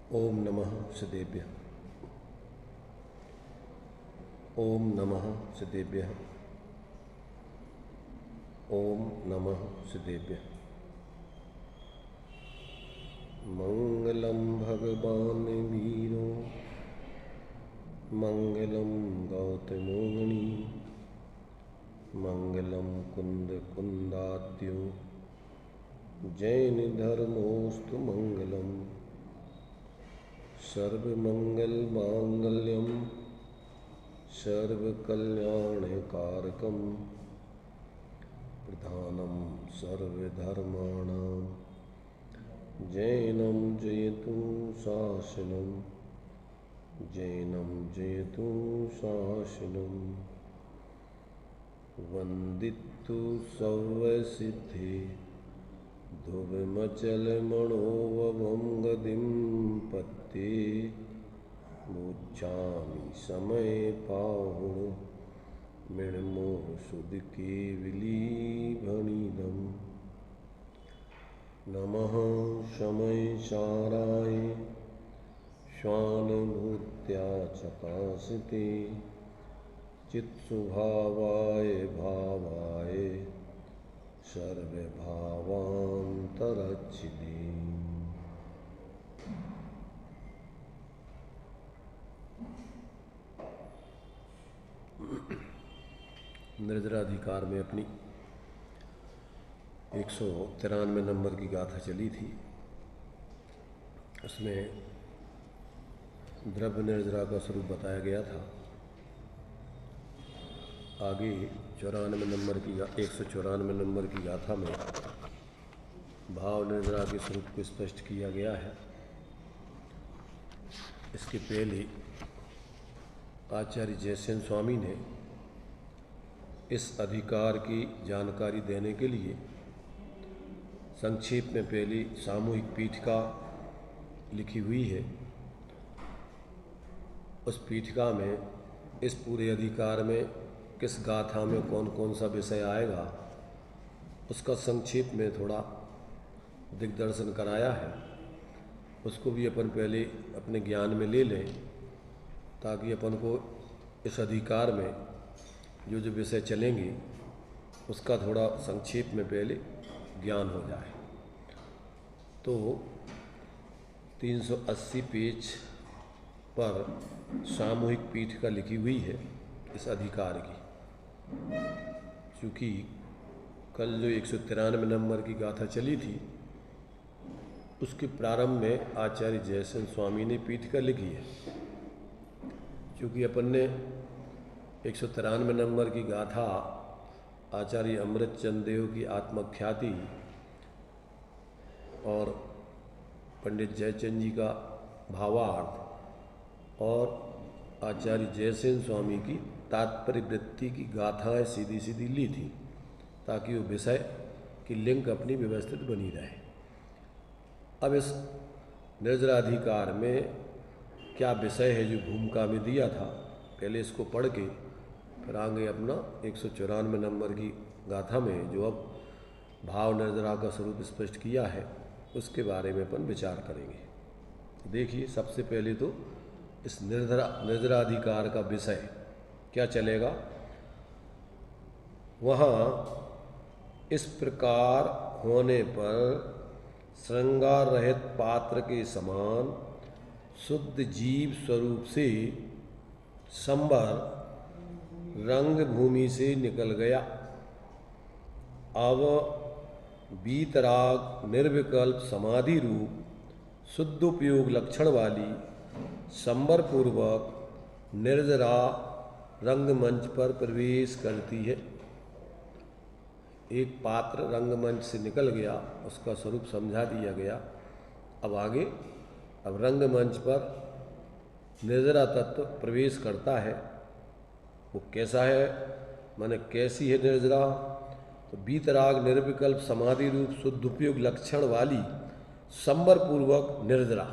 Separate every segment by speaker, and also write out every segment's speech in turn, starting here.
Speaker 1: ओम नमः सदेभ्यः। ओम नमः सदेभ्यः। ओम नमः सदेभ्यः। मंगलम भगवान वीरो मंगलम गौतमोहिनी मंगलम कुंद कुंदात्यो जैन धर्मोस्तु मंगलम सर्वमंगल मांगल्यम सर्वकल्याणकारकम प्रधानम सर्वधर्माणां जैनं जयतु शासनं जैनं जयतु शासनं वंदितु सर्वसिद्धि ध्रुवमचलमणोवं गतिं पत्ते मुच्छामि समय पाहुण मृण्मोह सुध केवलीभणिदम् नमः शमय साराय स्वानुभूत्या चकासिते चित्स्वभावाय भावाय सर्वभावान्तरच्छिदे। निर्जराधिकार में अपनी 193 नंबर की गाथा चली थी। उसमें द्रव्य निर्जरा का स्वरूप बताया गया था। आगे 194 नंबर की गाथा में भाव निर्जरा के स्वरूप को स्पष्ट किया गया है। इसके पहले आचार्य जयसेन स्वामी ने इस अधिकार की जानकारी देने के लिए संक्षेप में पहली सामूहिक पीठिका लिखी हुई है। उस पीठिका में इस पूरे अधिकार में किस गाथा में कौन कौन सा विषय आएगा उसका संक्षेप में थोड़ा दिग्दर्शन कराया है। उसको भी अपन पहले अपने ज्ञान में ले लें ताकि अपन को इस अधिकार में जो जो विषय चलेंगे उसका थोड़ा संक्षेप में पहले ज्ञान हो जाए। तो 380 पेज पर सामूहिक पीठिका लिखी हुई है इस अधिकार की। चूँकि कल जो 193 नंबर की गाथा चली थी उसके प्रारंभ में आचार्य जयसेन स्वामी ने पीठिका लिखी है। चूँकि अपन ने 193 नंबर की गाथा आचार्य अमृतचंद देव की आत्मख्याति और पंडित जयचंद जी का भावार्थ और आचार्य जयसेन स्वामी की तात्पर्य वृत्ति की गाथाएं सीधी सीधी ली थी ताकि वो विषय की लिंक अपनी व्यवस्थित बनी रहे। अब इस निर्जराधिकार में क्या विषय है जो भूमिका में दिया था, पहले इसको पढ़ के फिर आगे अपना 194 नंबर की गाथा में जो अब भाव निर्जरा का स्वरूप स्पष्ट किया है उसके बारे में अपन विचार करेंगे। देखिए, सबसे पहले तो इस निर्जराधिकार का विषय क्या चलेगा। वहाँ इस प्रकार होने पर श्रृंगार रहित पात्र के समान शुद्ध जीव स्वरूप से संबर रंग भूमि से निकल गया। अब वीतराग निर्विकल्प समाधि रूप शुद्ध उपयोग लक्षण वाली संबर पूर्वक निर्जरा रंगमंच पर प्रवेश करती है। एक पात्र रंगमंच से निकल गया, उसका स्वरूप समझा दिया गया। अब आगे रंगमंच पर निर्जरा तत्व प्रवेश करता है। वो कैसा है, माने कैसी है निर्जरा, तो वीतराग निर्विकल्प समाधि रूप शुद्ध उपयोग लक्षण वाली संबर पूर्वक निर्जरा।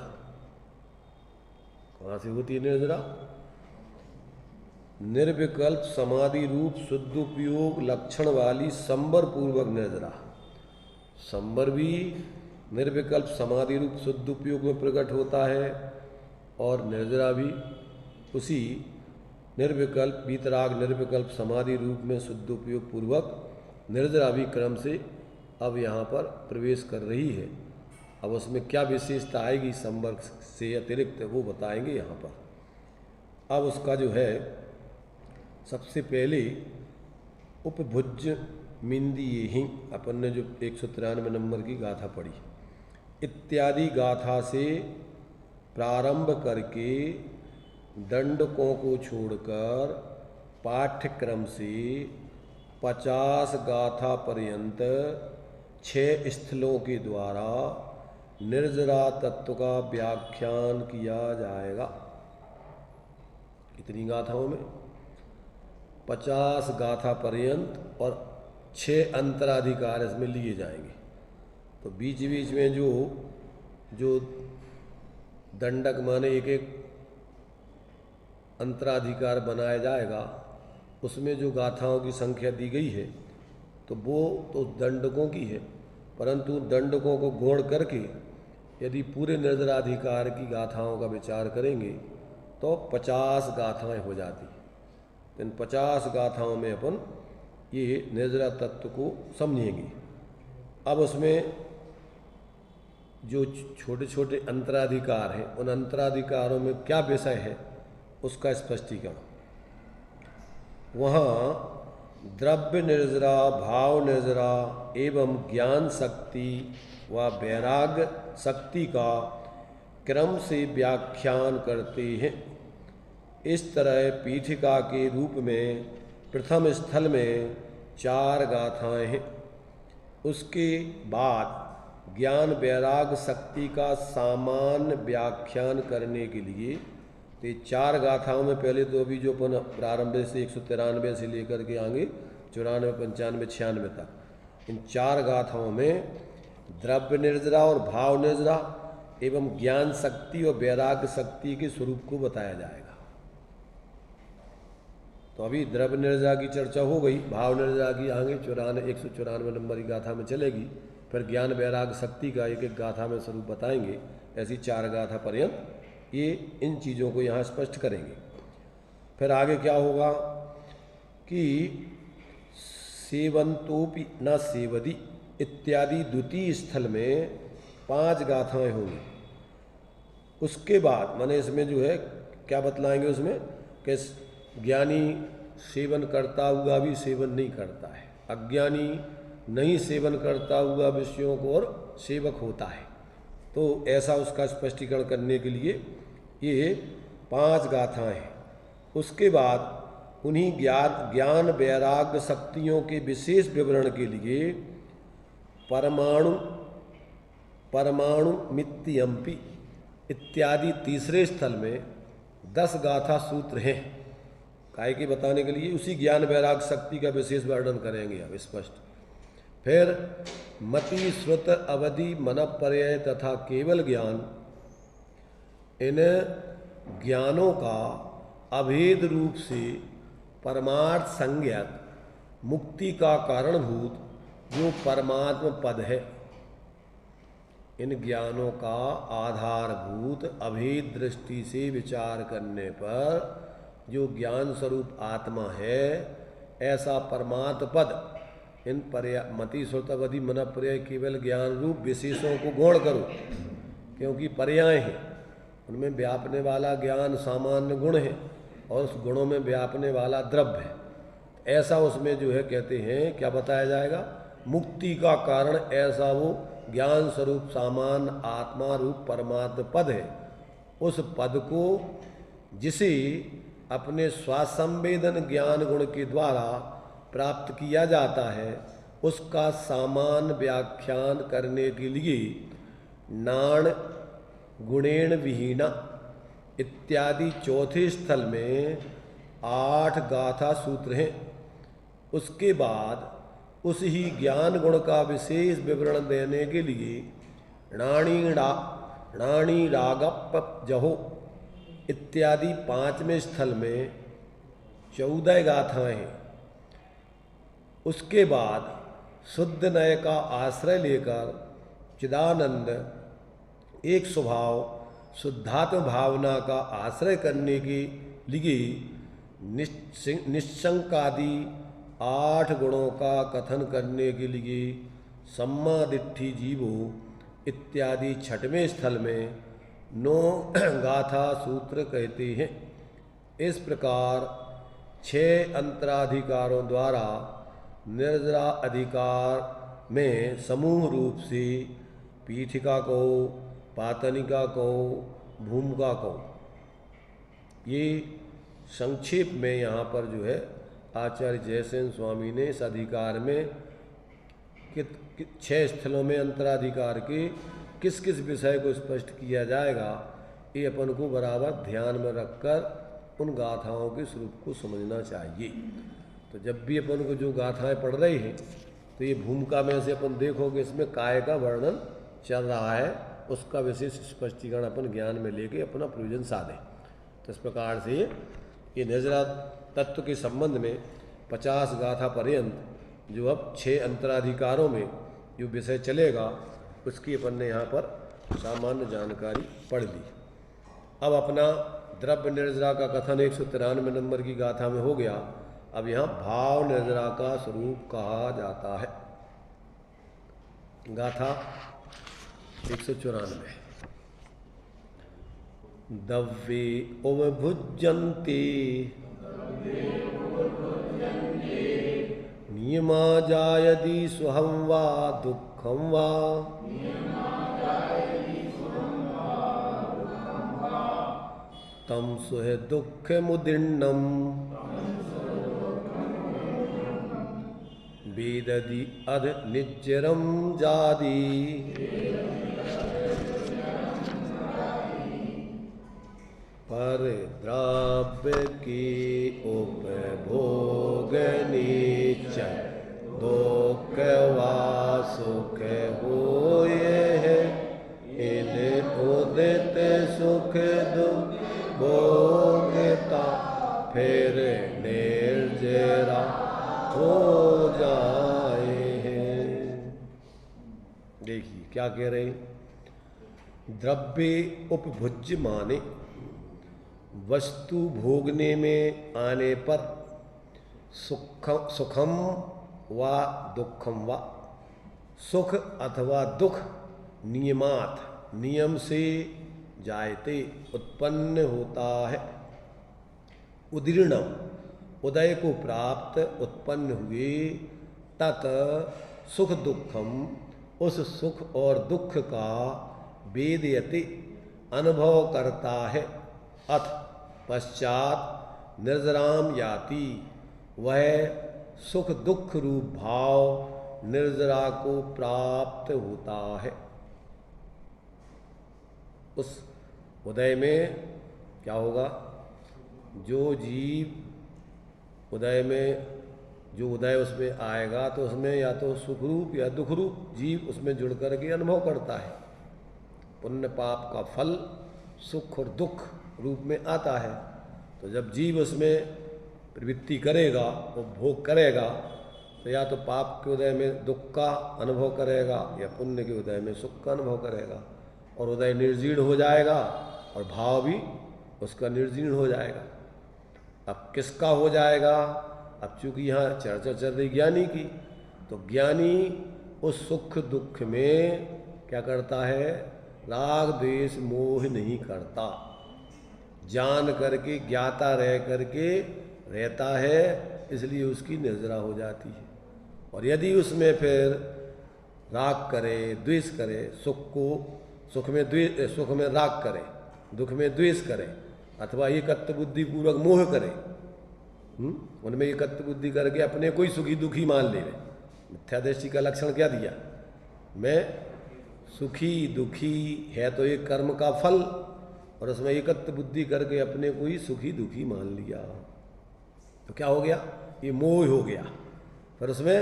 Speaker 1: कहाँ से होती है निर्जरा? निर्विकल्प समाधि रूप शुद्ध उपयोग लक्षण वाली संबर पूर्वक निर्जरा। संबर भी निर्विकल्प समाधि रूप शुद्ध उपयोग में प्रकट होता है, और निर्जरा भी उसी निर्विकल्प वीतराग निर्विकल्प समाधि रूप में शुद्ध उपयोग पूर्वक निर्जरा भी क्रम से अब यहाँ पर प्रवेश कर रही है। अब उसमें क्या विशेषता आएगी संवर्ग से अतिरिक्त वो बताएंगे यहाँ पर। अब उसका जो है सबसे पहले उपभुज मिंदी ही अपन ने जो 193 नंबर की गाथा पढ़ी इत्यादि गाथा से प्रारंभ करके दंडकों को छोड़कर पाठ्यक्रम से 50 गाथा पर्यंत 6 स्थलों के द्वारा निर्जरा तत्व का व्याख्यान किया जाएगा। कितनी गाथाओं में? 50 गाथा पर्यंत और 6 अंतराधिकार इसमें लिए जाएंगे। तो बीच बीच में जो दंडक माने एक एक अंतराधिकार बनाया जाएगा, उसमें जो गाथाओं की संख्या दी गई है तो वो तो दंडकों की है, परंतु दंडकों को गौण करके यदि पूरे निर्जराधिकार की गाथाओं का विचार करेंगे तो 50 गाथाएं हो जाती। इन 50 गाथाओं में अपन ये निर्जरा तत्व को समझेंगे। अब उसमें जो छोटे छोटे अंतराधिकार हैं, उन अंतराधिकारों में क्या विषय है उसका स्पष्टीकरण। वहाँ द्रव्य निर्जरा, भाव निर्जरा एवं ज्ञान शक्ति व वैराग्य शक्ति का क्रम से व्याख्यान करते हैं। इस तरह पीठिका के रूप में प्रथम स्थल में 4 गाथाएं हैं। उसके बाद ज्ञान वैराग शक्ति का सामान्य व्याख्यान करने के लिए तो 4 गाथाओं में पहले तो अभी जो अपन प्रारंभ से 193 से लेकर के आगे 94, 95, 96 तक इन 4 गाथाओं में द्रव्य निर्जरा और भाव निर्जरा एवं ज्ञान शक्ति और वैराग्य शक्ति के स्वरूप को बताया जाएगा। तो अभी द्रव्य निर्जरा की चर्चा हो गई, भाव निर्जरा की आगे 194 नंबर की गाथा में चलेगी, फिर ज्ञान वैराग्य शक्ति का एक एक गाथा में स्वरूप बताएंगे। ऐसी 4 गाथा पर्यंत ये इन चीज़ों को यहाँ स्पष्ट करेंगे। फिर आगे क्या होगा कि सेवंतोपि न सेवदी इत्यादि द्वितीय स्थल में 5 गाथाएं होंगी। उसके बाद माने इसमें जो है क्या बतलाएंगे उसमें कि ज्ञानी सेवन करता हुआ भी सेवन नहीं करता है, अज्ञानी नहीं सेवन करता हुआ विषयों को और सेवक होता है। तो ऐसा उसका स्पष्टीकरण करने के लिए ये 5 गाथाएं हैं। उसके बाद उन्हीं ज्ञान वैराग्य शक्तियों के विशेष विवरण के लिए परमाणु मित्यम्पि इत्यादि तीसरे स्थल में 10 गाथा सूत्र हैं। काय के बताने के लिए उसी ज्ञान वैराग्य शक्ति का विशेष वर्णन करेंगे अब स्पष्ट। फिर मति श्रुत अवधि मनपर्यय तथा केवल ज्ञान, इन ज्ञानों का अभेद रूप से परमार्थ संज्ञक मुक्ति का कारणभूत जो परमात्म पद है, इन ज्ञानों का आधारभूत अभेद दृष्टि से विचार करने पर जो ज्ञान स्वरूप आत्मा है, ऐसा परमात्म पद इन मति श्रुत अवधि मन पर्याय केवल ज्ञान रूप विशेषों को गौण करो, क्योंकि पर्याय हैं, उनमें व्यापने वाला ज्ञान सामान्य गुण है और उस गुणों में व्यापने वाला द्रव्य है। ऐसा उसमें जो है कहते हैं क्या बताया जाएगा, मुक्ति का कारण ऐसा वो ज्ञान स्वरूप सामान्य आत्मा रूप परमात्म पद है। उस पद को जिसे अपने स्वासंवेदन ज्ञान गुण के द्वारा प्राप्त किया जाता है, उसका सामान्य व्याख्यान करने के लिए नाण गुणेन विहीना इत्यादि चौथे स्थल में 8 गाथा सूत्र हैं। उसके बाद उस ही ज्ञान गुण का विशेष विवरण देने के लिए राणी रागप जहो इत्यादि 5वें स्थल में 14 गाथाएं हैं। उसके बाद शुद्ध नय का आश्रय लेकर चिदानंद एक स्वभाव शुद्धात्म भावना का आश्रय करने के लिए निशंकादि 8 गुणों का कथन करने के लिए सम्मादिट्ठी जीवो इत्यादि 6वें स्थल में 9 गाथा सूत्र कहते हैं। इस प्रकार 6 अंतराधिकारों द्वारा निर्जरा अधिकार में समूह रूप से पीठिका को, पातनिका को, भूमिका को, ये संक्षेप में यहाँ पर जो है आचार्य जयसेन स्वामी ने इस अधिकार में 6 स्थलों में अंतराधिकार के किस किस विषय को स्पष्ट किया जाएगा, ये अपन को बराबर ध्यान में रखकर उन गाथाओं के स्वरूप को समझना चाहिए। तो जब भी अपन को जो गाथाएं पढ़ रही हैं तो ये भूमिका में से अपन देखोगे इसमें काय का वर्णन चल रहा है, उसका विशेष स्पष्टीकरण अपन ज्ञान में लेके अपना प्रयोजन साधें। तो इस प्रकार से ये निर्जरा तत्व के संबंध में 50 गाथा पर्यंत जो अब 6 अंतराधिकारों में जो विषय चलेगा उसकी अपन ने यहाँ पर सामान्य जानकारी पढ़ ली। अब अपना द्रव्य निर्जरा का कथन 193 नंबर की गाथा में हो गया। अब यहाँ भाव निर्जरा का स्वरूप कहा जाता है। गाथा 194 दव्ये उपभुज्यन्ते नियमा जायति सुखं वा दुःखं वा तं सुहे दुःखमुदीर्णं वेदति अध निज्जरं जाति पर द्रव्य की उपभोग नीच दुख वा सुख होए है इन उदित सुख दुख भोगता फिर निर्जरा हो जाए हैं। देखिए क्या कह रहे हैं, द्रव्य उपभुज्य माने वस्तु भोगने में आने पर सुखम व दुखम व सुख अथवा दुख नियमात नियम से जायते उत्पन्न होता है। उदीर्णम उदय को प्राप्त उत्पन्न हुए तत् सुख दुखम उस सुख और दुख का वेदयति अनुभव करता है। अथ पश्चात निर्जराम याति वह सुख दुख रूप भाव निर्जरा को प्राप्त होता है। उस उदय में क्या होगा, जो जीव उदय में जो उदय उसमें आएगा तो उसमें या तो सुख रूप या दुख रूप जीव उसमें जुड़ करके अनुभव करता है। पुण्य पाप का फल सुख और दुख रूप में आता है। तो जब जीव उसमें प्रवृत्ति करेगा, उपभोग करेगा, तो या तो पाप के उदय में दुख का अनुभव करेगा या पुण्य के उदय में सुख का अनुभव करेगा, और उदय निर्जीर्ण हो जाएगा और भाव भी उसका निर्जीर्ण हो जाएगा। अब किसका हो जाएगा, अब चूंकि यहाँ चर्चा चल रही ज्ञानी की, तो ज्ञानी उस सुख दुख में क्या करता है, राग द्वेष मोह नहीं करता, जान करके ज्ञाता रह करके रहता है, इसलिए उसकी निर्जरा हो जाती है। और यदि उसमें फिर राग करे द्वेष करे, सुख में राग करे, दुख में द्वेष करे, अथवा एकत्व बुद्धि पूर्वक मोह करे, उनमें एकत्व बुद्धि करके अपने को ही सुखी दुखी मान ले। मिथ्या दृष्टि का लक्षण क्या दिया, मैं सुखी दुखी है तो एक कर्म का फल, और उसमें एकत्व बुद्धि करके अपने को ही सुखी दुखी मान लिया, तो क्या हो गया, ये मोह हो गया। फिर उसमें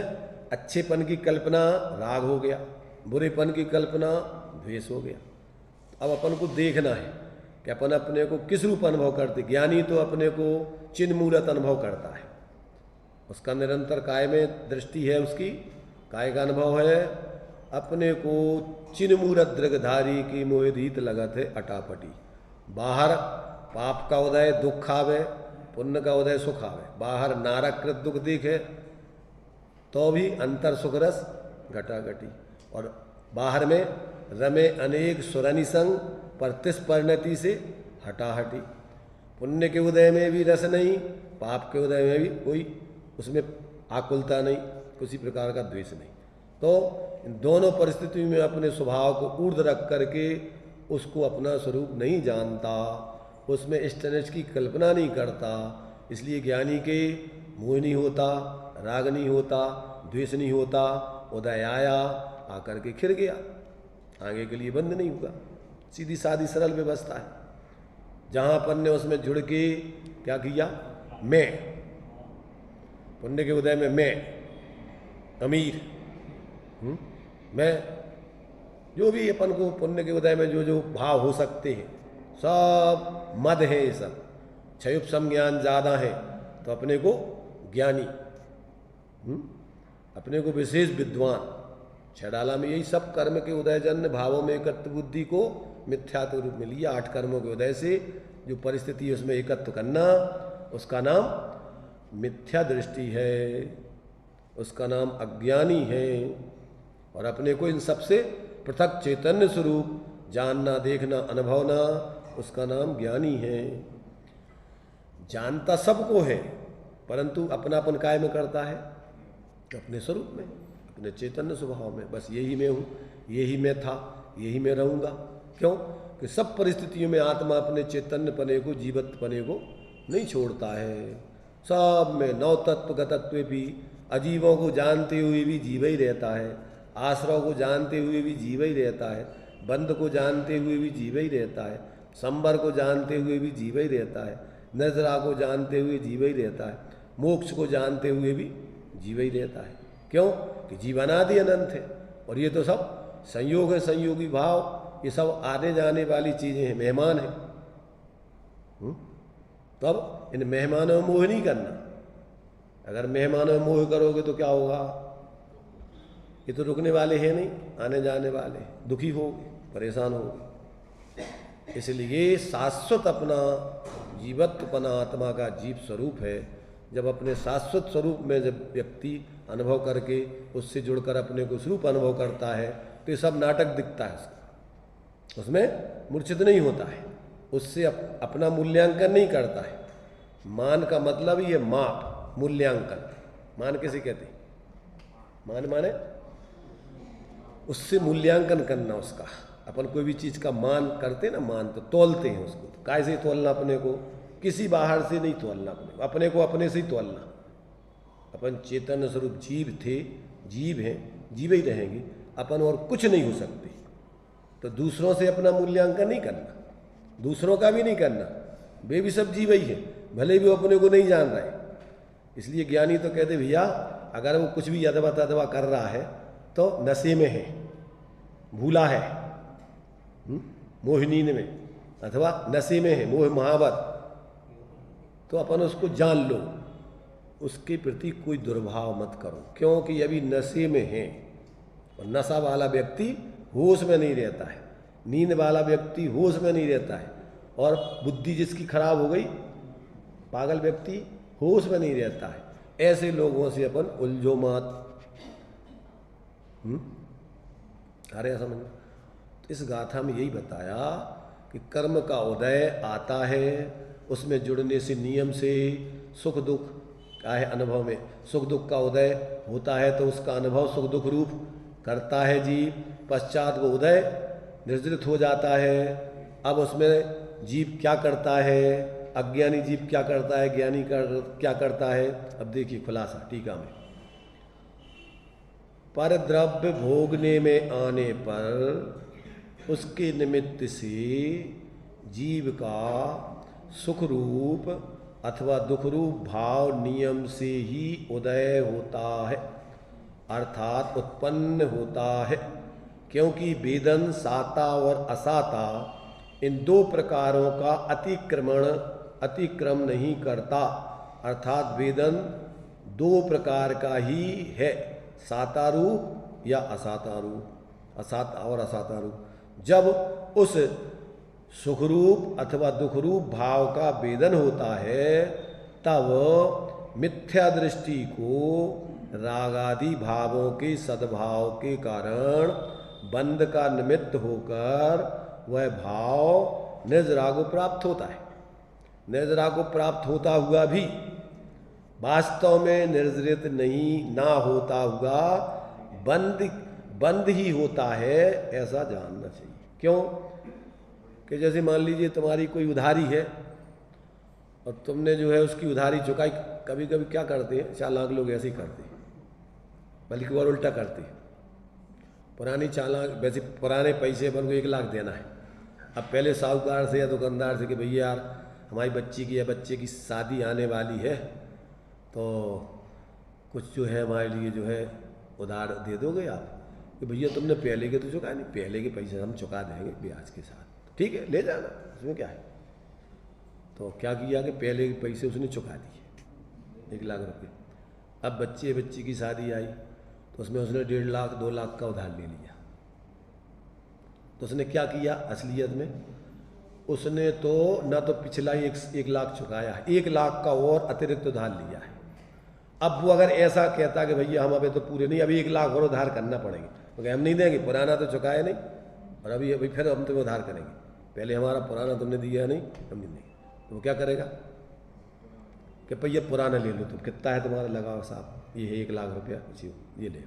Speaker 1: अच्छेपन की कल्पना राग हो गया, बुरेपन की कल्पना द्वेष हो गया। अब अपन को देखना है कि अपन अपने को किस रूप अनुभव करते। ज्ञानी तो अपने को चिन्ह मूलत अनुभव करता है, उसका निरंतर काय में दृष्टि है, उसकी काय का अनुभव है, अपने को चिन्मूरत दृगधारी की मोहित लगत है अटापटी। बाहर पाप का उदय दुख आवे, पुण्य का उदय सुख आवे। बाहर नारकृत दुख दिखे तो भी अंतर सुख रस घटाघटी, और बाहर में रमे अनेक सुरनि संग प्रतिस परिणति से हटाहटी। पुण्य के उदय में भी रस नहीं, पाप के उदय में भी कोई उसमें आकुलता नहीं, किसी प्रकार का द्वेष नहीं। तो इन दोनों परिस्थितियों में अपने स्वभाव को ऊर्ध्व रख करके उसको अपना स्वरूप नहीं जानता, उसमें इष्ट अनिष्ट की कल्पना नहीं करता। इसलिए ज्ञानी के मोह नहीं होता, राग नहीं होता, द्वेष नहीं होता। उदय आया, आकर के खिर गया, आगे के लिए बंद नहीं हुआ। सीधी सादी सरल व्यवस्था है। जहाँ अपन ने उसमें जुड़ के क्या किया, मैं, पुण्य के उदय में मैं अमीर, मैं, जो भी अपन को पुण्य के उदय में जो जो भाव हो सकते हैं सब मद है। ये सब क्षयुप ज्ञान ज़्यादा है तो अपने को ज्ञानी, अपने को विशेष विद्वान। छडाला में यही सब कर्म के उदयजन्य भावों में एकत्व बुद्धि को मिथ्यात्व रूप में लिया। 8 कर्मों के उदय से जो परिस्थिति है उसमें एकत्व करना, उसका नाम मिथ्या दृष्टि है, उसका नाम अज्ञानी है। और अपने को इन सबसे पृथक चैतन्य स्वरूप जानना, देखना, अनुभवना, उसका नाम ज्ञानी है। जानता सबको है परंतु अपनापन काय में करता है, अपने स्वरूप में, अपने चैतन्य स्वभाव में। बस यही मैं हूँ, यही मैं था, यही मैं रहूँगा। क्यों कि सब परिस्थितियों में आत्मा अपने चैतन्य पने को, जीवत पने को नहीं छोड़ता है। सब में नौ तत्व गतत्व भी, अजीवों को जानते हुए भी जीव ही रहता है, आश्रव को जानते हुए भी जीव ही रहता है, बंध को जानते हुए भी जीव ही रहता है, संबर को जानते हुए भी जीव ही रहता है, नजरा को जानते हुए जीव ही रहता है, मोक्ष को जानते हुए भी जीव ही रहता है। क्यों कि जीवनादि अनंत है। और ये तो सब संयोग है, संयोगी भाव, ये सब आने जाने वाली चीज़ें हैं, मेहमान हैं। तो अब इन मेहमानों में मोह नहीं करना। अगर मेहमानों में मोह करोगे तो क्या होगा, ये तो रुकने वाले हैं नहीं, आने जाने वाले, दुखी होगे, परेशान होगे। इसलिए शाश्वत अपना जीवत्वपना आत्मा का जीव स्वरूप है। जब अपने शाश्वत स्वरूप में जब व्यक्ति अनुभव करके उससे जुड़कर अपने को स्वरूप अनुभव करता है तो ये सब नाटक दिखता है उसका, उसमें मूर्छित नहीं होता है, उससे अपना मूल्यांकन नहीं करता है। मान का मतलब ही है माप, मूल्यांकन। मान किसे कहते हैं, मान माने उससे मूल्यांकन करना उसका। अपन कोई भी चीज़ का मान करते ना, मान तो तोलते हैं उसको, तो काय से तोलना, अपने को किसी बाहर से नहीं तोलना, अपने को अपने से ही तोलना। अपन चेतन स्वरूप जीव थे, जीव हैं, जीव ही रहेंगे, अपन और कुछ नहीं हो सकते। तो दूसरों से अपना मूल्यांकन नहीं करना, दूसरों का भी नहीं करना, वे भी सब जीव ही हैं, भले भी वो अपने को नहीं जान रहे। इसलिए ज्ञानी तो कहते भैया अगर वो कुछ भी अदवा तदवा कर रहा है तो नशे में है, भूला है, मोह नींद में, अथवा नशे में है, मोह महावत, तो अपन उसको जान लो, उसके प्रति कोई दुर्भाव मत करो। क्योंकि अभी नशे में है, और नशा वाला व्यक्ति होश में नहीं रहता है, नींद वाला व्यक्ति होश में नहीं रहता है, और बुद्धि जिसकी खराब हो गई, पागल व्यक्ति होश में नहीं रहता है। ऐसे लोगों से अपन उलझो मत। अरे समझ, इस गाथा में यही बताया कि कर्म का उदय आता है, उसमें जुड़ने से नियम से सुख दुख क्या है, अनुभव में सुख दुख का उदय होता है तो उसका अनुभव सुख दुख रूप करता है जीव। पश्चात वो उदय निर्जलित हो जाता है। अब उसमें जीव क्या करता है, अज्ञानी जीव क्या करता है, ज्ञानी क्या करता है। अब देखिए खुलासा टीका में, पर द्रव्य भोगने में आने पर उसके निमित्त से जीव का सुख रूप अथवा दुख रूप भाव नियम से ही उदय होता है, अर्थात उत्पन्न होता है। क्योंकि वेदन साता और असाता इन दो प्रकारों का अतिक्रम नहीं करता, अर्थात वेदन दो प्रकार का ही है, साता रूप या असाता रूप। असाता रूप। जब उस सुखरूप अथवा दुखरूप भाव का वेदन होता है तब मिथ्या दृष्टि को रागादि भावों के सद्भाव के कारण बंध का निमित्त होकर वह भाव निर्जरा को प्राप्त होता है। निर्जरा को प्राप्त होता हुआ भी वास्तव में निर्जरित नहीं ना होता हुआ बंद ही होता है, ऐसा जानना चाहिए। क्यों कि जैसे मान लीजिए तुम्हारी कोई उधारी है और तुमने जो है उसकी उधारी चुकाई। कभी कभी क्या करते हैं, चालाक लोग ऐसे ही करते हैं, बल्कि वो उल्टा करते हैं। पुरानी चालाक, वैसे पुराने पैसे अपन को 1 लाख देना है। अब पहले साहूकार से या दुकानदार से कि भैया यार हमारी बच्ची की या बच्चे की शादी आने वाली है, तो कुछ जो है हमारे लिए जो है उधार दे दोगे आप? कि भैया तुमने पहले के तो चुकाए नहीं, पहले के पैसे हम चुका देंगे ब्याज के साथ, ठीक है ले जाना, इसमें क्या है। तो क्या किया कि पहले के पैसे उसने चुका दिए 1 लाख रुपये। अब बच्ची की शादी आई तो उसमें उसने 1.5 लाख 2 लाख का उधार ले लिया। तो उसने क्या किया असलियत में, उसने तो न तो पिछला ही 1 लाख चुकाया है, 1 लाख का और अतिरिक्त उधार लिया है। अब वो अगर ऐसा कहता कि भैया हम अभी तो पूरे नहीं, अभी 1 लाख और उधार करना पड़ेंगे, तो हम नहीं देंगे, पुराना तो चुकाया नहीं और अभी फिर हम तुम्हें उधार करेंगे, पहले हमारा पुराना तुमने दिया नहीं, हम नहीं देंगे। तो वो क्या करेगा कि भैया पुराना ले लो, तुम कितना है तुम्हारा लगाओ साहब, ये है 1 लाख रुपया, ये ले,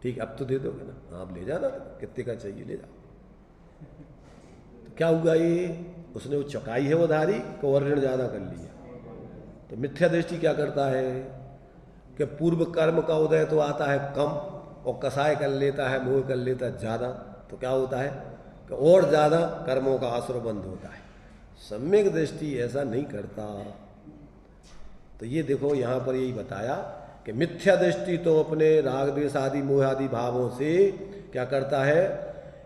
Speaker 1: ठीक अब तो दे दोगे ना, आप ले जाना, कितने का चाहिए ले जाओ। तो क्या हुआ, ये उसने वो चुकाई है उधारी को और ऋण ज़्यादा कर लिया। तो मिथ्या दृष्टि क्या करता है कि पूर्व कर्म का उदय तो आता है कम और कसाय कर लेता है, मोह कर लेता है ज़्यादा, तो क्या होता है कि और ज़्यादा कर्मों का आश्रय बंद होता है। सम्यक दृष्टि ऐसा नहीं करता। तो ये देखो यहाँ पर यही बताया कि मिथ्या दृष्टि तो अपने राग द्वेष आदि मोह आदि भावों से क्या करता है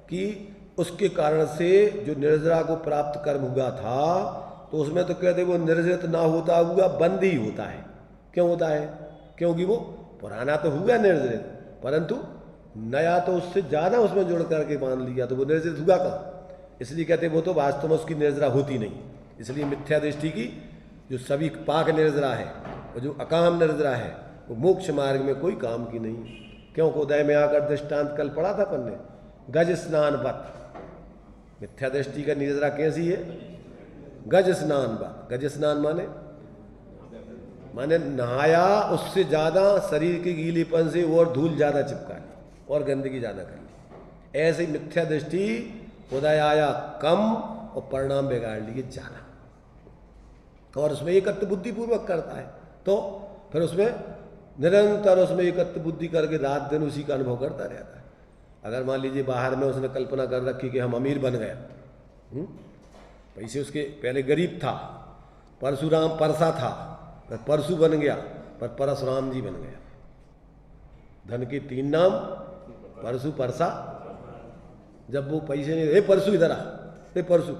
Speaker 1: कि उसके कारण से जो निर्जरा को प्राप्त कर्म हुआ था, तो उसमें तो कहते वो निर्जरित ना होता हुआ बंद ही होता है। क्यों होता है? क्योंकि वो पुराना तो हुआ निर्जरित, परंतु नया तो उससे ज़्यादा उसमें जोड़ करके मान लिया, तो वो निर्जरित हुआ कहाँ? इसलिए कहते वो तो वास्तव में उसकी निर्जरा होती नहीं। इसलिए मिथ्या दृष्टि की जो सभी पाक निर्जरा है और जो अकाम निर्जरा है वो मोक्ष मार्ग में कोई काम की नहीं। क्यों? उदय में आकर दृष्टांत कल पढ़ा था अपन ने, गज स्नान वत। मिथ्या दृष्टि का निर्जरा कैसी है? गज स्नान वत। गज स्नान माने नहाया, उससे ज़्यादा शरीर के गीलीपन से और धूल ज़्यादा चिपका ली और गंदगी ज़्यादा कर ली। ऐसे ही मिथ्या दृष्टि उदय आया कम और परिणाम बिगाड़ लिए ज़्यादा, और उसमें एकत्व बुद्धि पूर्वक करता है, तो फिर उसमें निरंतर उसमें एकत्व बुद्धि करके रात दिन उसी का अनुभव करता रहता है। अगर मान लीजिए बाहर में उसने कल्पना कर रखी कि हम अमीर बन गए, पैसे उसके पहले गरीब था, परशुराम परसा था, पर परशु बन गया, पर परशुराम जी बन गया। धन के 3 नाम, परशु परसा। जब वो पैसे नहीं, हे परशु इधर आ, हे परशु,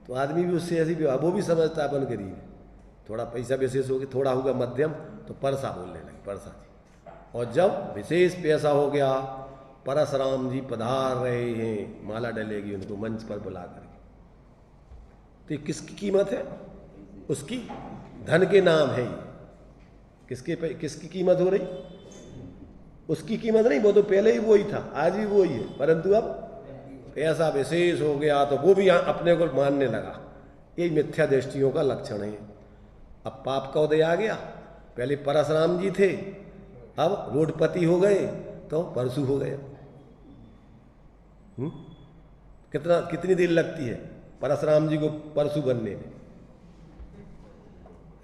Speaker 1: तो आदमी भी उससे ऐसी व्यवहार, वो भी समझता है अपन गरीब है, थोड़ा पैसा विशेष हो गया, थोड़ा होगा मध्यम, तो परसा बोलने लगे, परसा जी। और जब विशेष पैसा हो गया, परशुराम जी पधार रहे हैं, माला डलेगी उनको मंच पर बुला करके, तो ये किसकी कीमत है? उसकी, धन के नाम है ये। किसकी कीमत हो रही? उसकी कीमत नहीं, वो तो पहले ही वो ही था, आज भी वो ही है, परंतु अब पैसा विशेष हो गया तो वो भी अपने को मानने लगा। यही मिथ्या दृष्टियों का लक्षण है। अब पाप का उदय आ गया, पहले परशुराम जी थे, अब रोडपति हो गए तो परशु हो गए। कितनी देर लगती है परशुराम जी को परशु बनने में?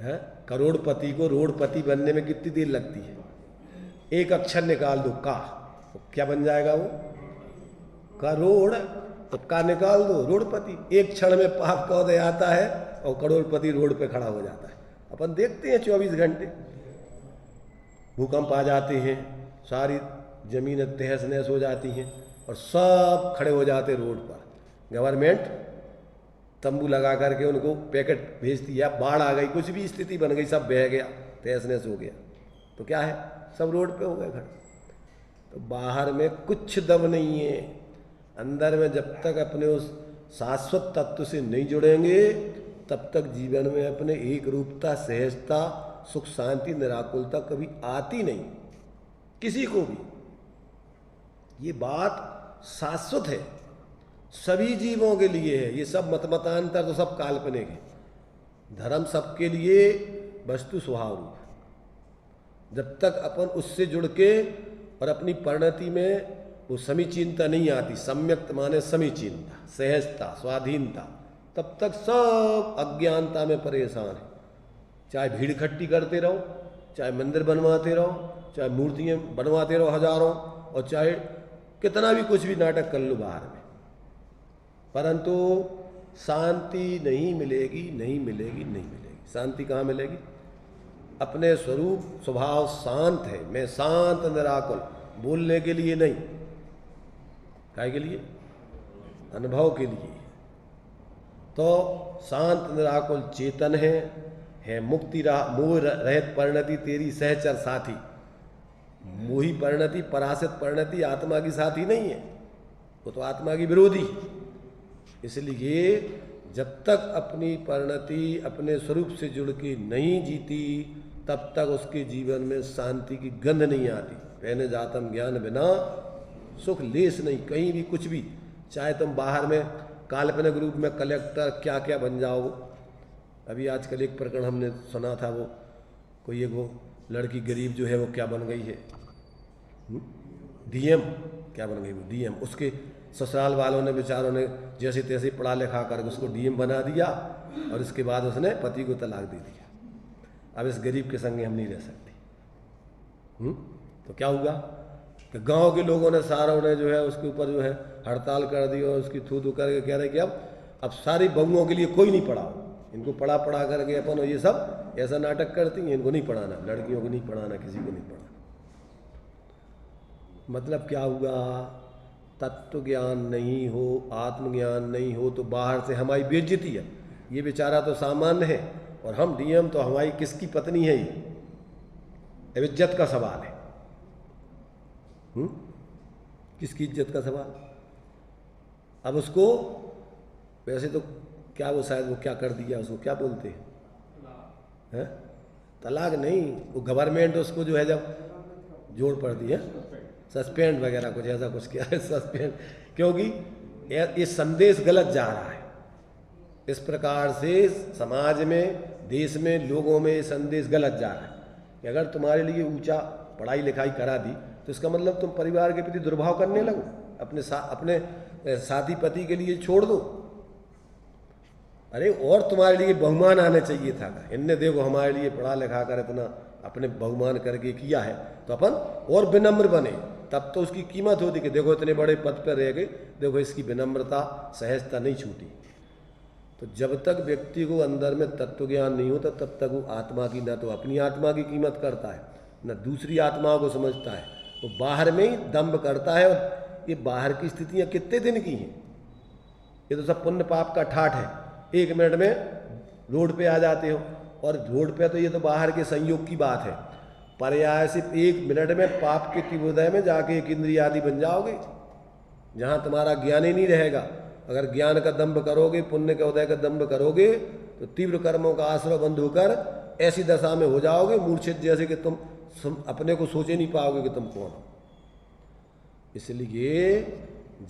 Speaker 1: है करोड़पति को रोडपति बनने में कितनी देर लगती है? एक अक्षर निकाल दो का, तो क्या बन जाएगा वो? करोड़, तो का निकाल दो रोडपति। एक क्षण में पाप का उदय आता है और करोड़पति रोड पे खड़ा हो जाता है। अपन देखते हैं 24 घंटे भूकंप आ जाते हैं, सारी जमीन तहस नहस हो जाती हैं और सब खड़े हो जाते रोड पर। गवर्नमेंट तंबू लगा करके उनको पैकेट भेजती है, बाढ़ आ गई, कुछ भी स्थिति बन गई, सब बह गया, तहस नहस हो गया, तो क्या है, सब रोड पे हो गए खड़े। तो बाहर में कुछ दम नहीं है, अंदर में जब तक अपने उस शाश्वत तत्व से नहीं जुड़ेंगे तब तक जीवन में अपने एक रूपता, सहजता, सुख, शांति, निराकुलता कभी आती नहीं किसी को भी। ये बात शाश्वत है, सभी जीवों के लिए है। ये सब मतमतांतर तो सब काल्पनिक है। धर्म सबके लिए वस्तु स्वभाव रूप है। जब तक अपन उससे जुड़ के और अपनी परिणति में वो समीचीनता नहीं आती, सम्यक्त माने समीचीनता, सहजता, स्वाधीनता, तब तक सब अज्ञानता में परेशान है। चाहे भीड़ इकट्ठी करते रहो, चाहे मंदिर बनवाते रहो, चाहे मूर्तियाँ बनवाते रहो हजारों, और चाहे कितना भी कुछ भी नाटक कर लो बाहर में, परंतु शांति नहीं मिलेगी, नहीं मिलेगी, नहीं मिलेगी। शांति कहाँ मिलेगी? अपने स्वरूप स्वभाव शांत है। मैं शांत निराकुल, बोलने के लिए नहीं, काय के लिए? अनुभव के लिए। तो शांत निराकुल चेतन है मुक्ति मोह रहित परिणति तेरी सहचर साथी। मोही परिणति, परासित परिणति आत्मा की साथी नहीं है, वो तो आत्मा की विरोधी। इसलिए जब तक अपनी परिणति अपने स्वरूप से जुड़ के नहीं जीती तब तक उसके जीवन में शांति की गंध नहीं आती। पहने जातम ज्ञान बिना सुख लेस नहीं, कहीं भी कुछ भी, चाहे तुम बाहर में काल्पनिक रूप में कलेक्टर क्या क्या बन जाओ। अभी आजकल एक प्रकरण हमने सुना था, वो कोई एक वो लड़की गरीब जो है वो क्या बन गई है, डीएम, क्या बन गई वो डीएम। उसके ससुराल वालों ने बेचारों ने जैसे तैसे पढ़ा लिखा कर उसको डीएम बना दिया और इसके बाद उसने पति को तलाक दे दिया। अब इस गरीब के संगे हम नहीं रह सकते। तो क्या हुआ कि गांव के लोगों ने सारों ने जो है उसके ऊपर जो है हड़ताल कर दी और उसकी थू थू करके कह रहे कि अब सारी बहुओं के लिए कोई नहीं पढ़ाओ, इनको पढ़ा करके अपन ये सब ऐसा नाटक करती हैं, इनको नहीं पढ़ाना, लड़कियों को नहीं पढ़ाना, किसी को नहीं पढ़ाना। मतलब क्या हुआ? तत्व ज्ञान नहीं हो, आत्मज्ञान नहीं हो तो बाहर से हमारी बेइज्जती है। ये बेचारा तो सामान्य है और हम डीएम, तो हमारी किसकी पत्नी है? ये इज्जत का सवाल है। किसकी इज्जत का सवाल? अब उसको वैसे तो क्या वो शायद वो क्या कर दिया, उसको क्या बोलते हैं? तलाक नहीं, वो गवर्नमेंट उसको जो है जब जोड़ पड़ दी है, सस्पेंड वगैरह कुछ ऐसा कुछ किया है, सस्पेंड, क्योंकि ये संदेश गलत जा रहा है। इस प्रकार से समाज में, देश में, लोगों में ये संदेश गलत जा रहा है कि अगर तुम्हारे लिए ऊंचा पढ़ाई लिखाई करा दी तो इसका मतलब तुम परिवार के प्रति दुर्भाव करने लगो, अपने साथी पति के लिए छोड़ दो। अरे और तुम्हारे लिए बहुमान आने चाहिए था, इनने देखो हमारे लिए पढ़ा लिखा कर इतना अपने बहुमान करके किया है तो अपन और विनम्र बने, तब तो उसकी कीमत होती कि देखो इतने बड़े पद पर रह गए, देखो इसकी विनम्रता, सहजता नहीं छूटी। तो जब तक व्यक्ति को अंदर में तत्व ज्ञान नहीं होता तब तक वो आत्मा की, न तो अपनी आत्मा की कीमत करता है, न दूसरी आत्माओं को समझता है। वो बाहर में ही दम्भ करता है। और ये बाहर की स्थितियाँ कितने दिन की हैं? ये तो सब पुण्य पाप का ठाठ है। 1 मिनट में रोड पे आ जाते हो, और रोड पे तो ये तो बाहर के संयोग की बात है। पर्याय से 1 मिनट में पाप के तीव्रोदय में जाके एक इंद्रिय आदि बन जाओगे, जहाँ तुम्हारा ज्ञान ही नहीं रहेगा। अगर ज्ञान का दंभ करोगे, पुण्य के उदय का दंभ करोगे तो तीव्र कर्मों का आश्रय बंद होकर ऐसी दशा में हो जाओगे मूर्छित, जैसे कि तुम अपने को सोच ही नहीं पाओगे कि तुम कौन हो। इसलिए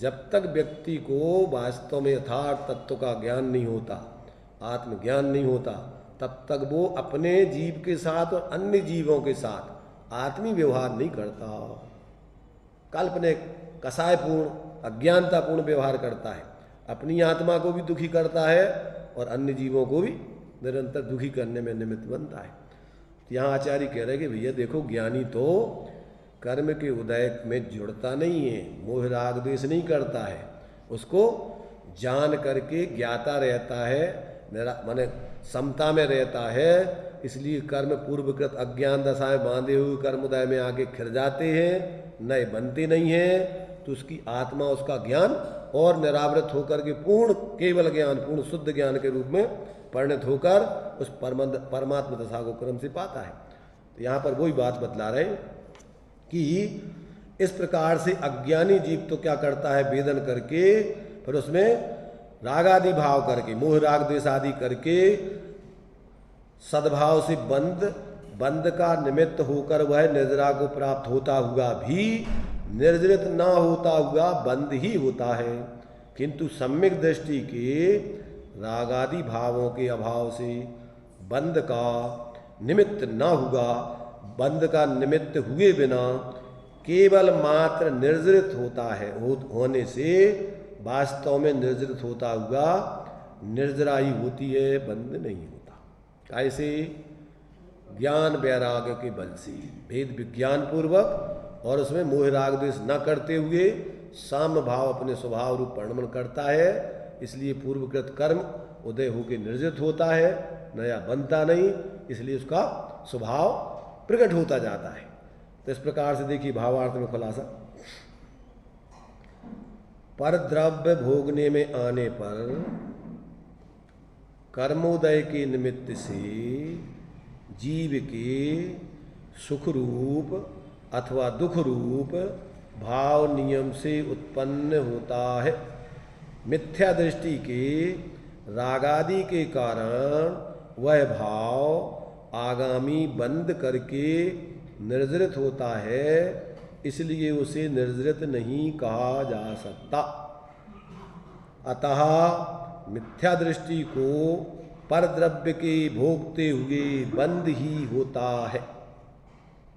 Speaker 1: जब तक व्यक्ति को वास्तव में यथार्थ तत्व का ज्ञान नहीं होता, आत्मज्ञान नहीं होता, तब तक वो अपने जीव के साथ और अन्य जीवों के साथ आत्मी व्यवहार नहीं करता। काल्पनिक, कसायपूर्ण, अज्ञानतापूर्ण व्यवहार करता है। अपनी आत्मा को भी दुखी करता है और अन्य जीवों को भी निरंतर दुखी करने में निमित्त बनता है। तो यहाँ आचार्य कह रहे हैं कि भैया देखो, ज्ञानी तो कर्म के उदय में जुड़ता नहीं है, मोह राग द्वेष नहीं करता है, उसको जान करके ज्ञाता रहता है, माने समता में रहता है। इसलिए कर्म पूर्वकृत अज्ञान दशाएं बांधे हुए कर्म उदय में आके खिर जाते हैं, नए बनते नहीं हैं। तो उसकी आत्मा, उसका ज्ञान और निरावृत होकर के पूर्ण केवल ज्ञान, पूर्ण शुद्ध ज्ञान के रूप में परिणत होकर उस परमात्मा दशा को क्रम से पाता है। तो यहाँ पर वही बात बतला रहे हैं कि इस प्रकार से अज्ञानी जीव तो क्या करता है, वेदन करके फिर उसमें रागादि भाव करके, मोह राग द्वेष आदि करके सद्भाव से बंद का निमित्त होकर वह निर्जरा को प्राप्त होता हुआ भी निर्जरित न होता हुआ बंद ही होता है। किंतु सम्यक दृष्टि के रागादि भावों के अभाव से बंद का निमित्त न हुआ, बंद का निमित्त हुए बिना केवल मात्र निर्जरित होता है, होने से वास्तव में निर्जरित होता हुआ निर्जराई होती है, बंद नहीं होता। ऐसे ज्ञान वैराग्य के बल से भेद विज्ञान पूर्वक और उसमें मोह राग द्वेष न करते हुए साम्य भाव अपने स्वभाव रूप परिणमन करता है। इसलिए पूर्वकृत कर्म उदय होकर निर्जित होता है, नया बनता नहीं, इसलिए उसका स्वभाव प्रकट होता जाता है। तो इस प्रकार से देखिए भावार्थ में खुलासा, पर द्रव्य भोगने में आने पर कर्मोदय के निमित्त से जीव के सुख रूप अथवा दुख रूप भाव नियम से उत्पन्न होता है। मिथ्या दृष्टि के रागादि के कारण वह भाव आगामी बंद करके निर्जरित होता है, इसलिए उसे निर्जरित नहीं कहा जा सकता। अतः मिथ्या दृष्टि को पर द्रव्य के भोगते हुए बंद ही होता है।